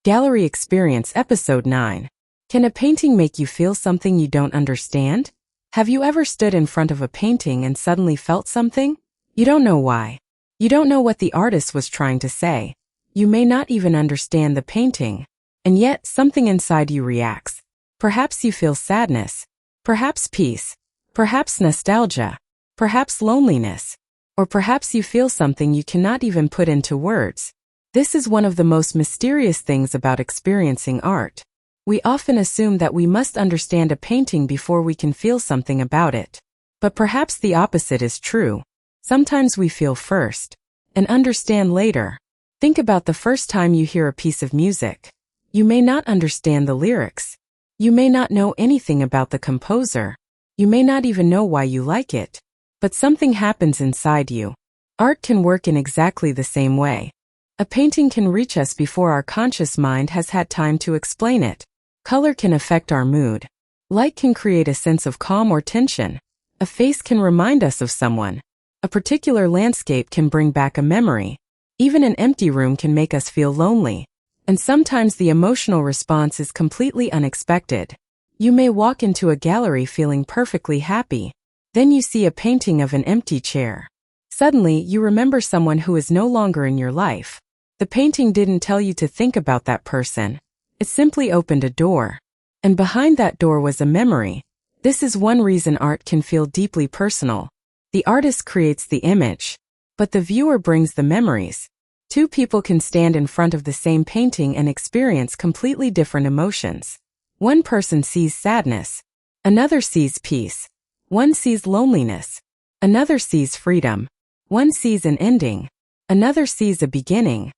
Gallery Experience Episode 9. Can a painting make you feel something you don't understand? Have you ever stood in front of a painting and suddenly felt something? You don't know why. You don't know what the artist was trying to say. You may not even understand the painting. And yet, something inside you reacts. Perhaps you feel sadness. Perhaps peace. Perhaps nostalgia. Perhaps loneliness. Or perhaps you feel something you cannot even put into words. This is one of the most mysterious things about experiencing art. We often assume that we must understand a painting before we can feel something about it. But perhaps the opposite is true. Sometimes we feel first and understand later. Think about the first time you hear a piece of music. You may not understand the lyrics. You may not know anything about the composer. You may not even know why you like it. But something happens inside you. Art can work in exactly the same way. A painting can reach us before our conscious mind has had time to explain it. Color can affect our mood. Light can create a sense of calm or tension. A face can remind us of someone. A particular landscape can bring back a memory. Even an empty room can make us feel lonely. And sometimes the emotional response is completely unexpected. You may walk into a gallery feeling perfectly happy. Then you see a painting of an empty chair. Suddenly, you remember someone who is no longer in your life. The painting didn't tell you to think about that person. It simply opened a door. And behind that door was a memory. This is one reason art can feel deeply personal. The artist creates the image, but the viewer brings the memories. Two people can stand in front of the same painting and experience completely different emotions. One person sees sadness. Another sees peace. One sees loneliness. Another sees freedom. One sees an ending. Another sees a beginning.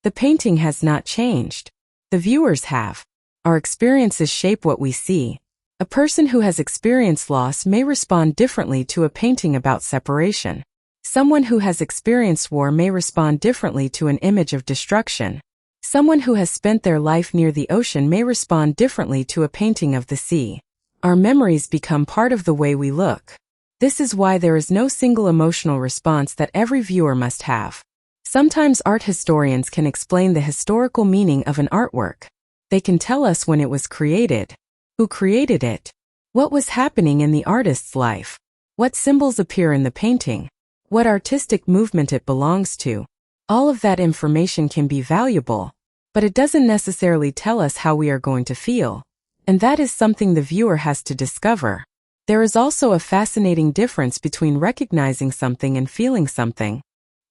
The painting has not changed. The viewers have. Our experiences shape what we see. A person who has experienced loss may respond differently to a painting about separation. Someone who has experienced war may respond differently to an image of destruction. Someone who has spent their life near the ocean may respond differently to a painting of the sea. Our memories become part of the way we look. This is why there is no single emotional response that every viewer must have. Sometimes art historians can explain the historical meaning of an artwork. They can tell us when it was created, who created it, what was happening in the artist's life, what symbols appear in the painting, what artistic movement it belongs to. All of that information can be valuable, but it doesn't necessarily tell us how we are going to feel. And that is something the viewer has to discover. There is also a fascinating difference between recognizing something and feeling something.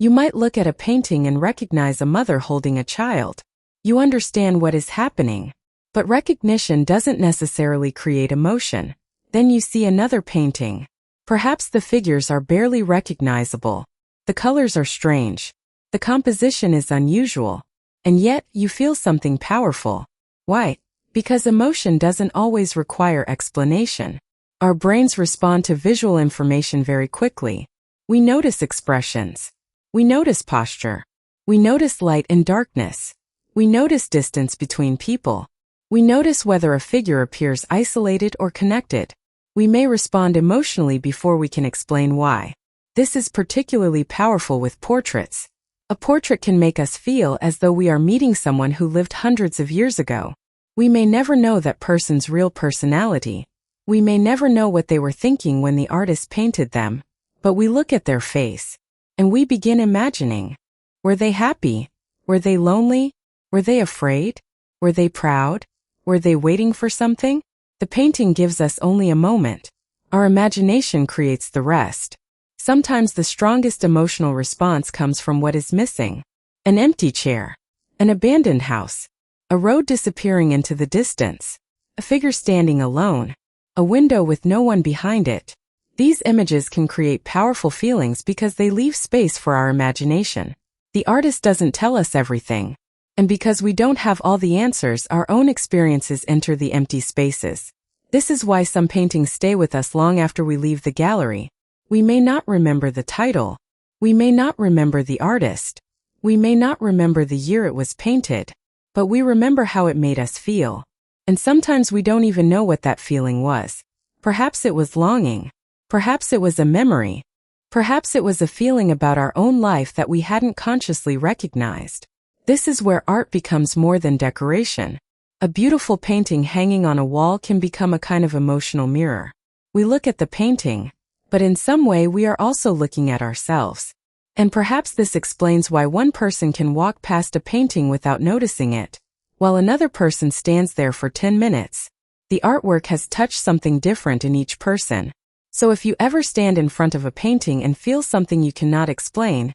You might look at a painting and recognize a mother holding a child. You understand what is happening. But recognition doesn't necessarily create emotion. Then you see another painting. Perhaps the figures are barely recognizable. The colors are strange. The composition is unusual. And yet, you feel something powerful. Why? Because emotion doesn't always require explanation. Our brains respond to visual information very quickly. We notice expressions. We notice posture. We notice light and darkness. We notice distance between people. We notice whether a figure appears isolated or connected. We may respond emotionally before we can explain why. This is particularly powerful with portraits. A portrait can make us feel as though we are meeting someone who lived hundreds of years ago. We may never know that person's real personality. We may never know what they were thinking when the artist painted them. But we look at their face. And we begin imagining. Were they happy? Were they lonely? Were they afraid? Were they proud? Were they waiting for something? The painting gives us only a moment. Our imagination creates the rest. Sometimes the strongest emotional response comes from what is missing. An empty chair. An abandoned house. A road disappearing into the distance. A figure standing alone. A window with no one behind it. These images can create powerful feelings because they leave space for our imagination. The artist doesn't tell us everything. And because we don't have all the answers, our own experiences enter the empty spaces. This is why some paintings stay with us long after we leave the gallery. We may not remember the title. We may not remember the artist. We may not remember the year it was painted. But we remember how it made us feel. And sometimes we don't even know what that feeling was. Perhaps it was longing. Perhaps it was a memory. Perhaps it was a feeling about our own life that we hadn't consciously recognized. This is where art becomes more than decoration. A beautiful painting hanging on a wall can become a kind of emotional mirror. We look at the painting, but in some way we are also looking at ourselves. And perhaps this explains why one person can walk past a painting without noticing it, while another person stands there for 10 minutes. The artwork has touched something different in each person. So if you ever stand in front of a painting and feel something you cannot explain,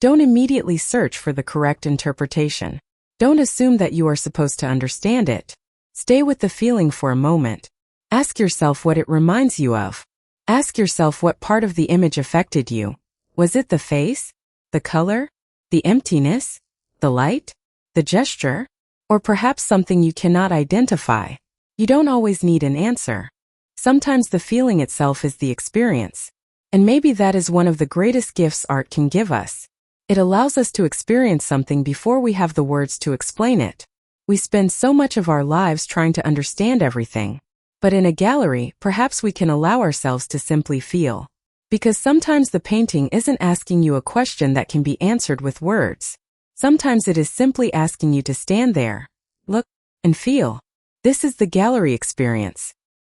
don't immediately search for the correct interpretation. Don't assume that you are supposed to understand it. Stay with the feeling for a moment. Ask yourself what it reminds you of. Ask yourself what part of the image affected you. Was it the face, the color, the emptiness, the light, the gesture, or perhaps something you cannot identify? You don't always need an answer. Sometimes the feeling itself is the experience. And maybe that is one of the greatest gifts art can give us. It allows us to experience something before we have the words to explain it. We spend so much of our lives trying to understand everything. But in a gallery, perhaps we can allow ourselves to simply feel. Because sometimes the painting isn't asking you a question that can be answered with words. Sometimes it is simply asking you to stand there, look, and feel. This is the gallery experience.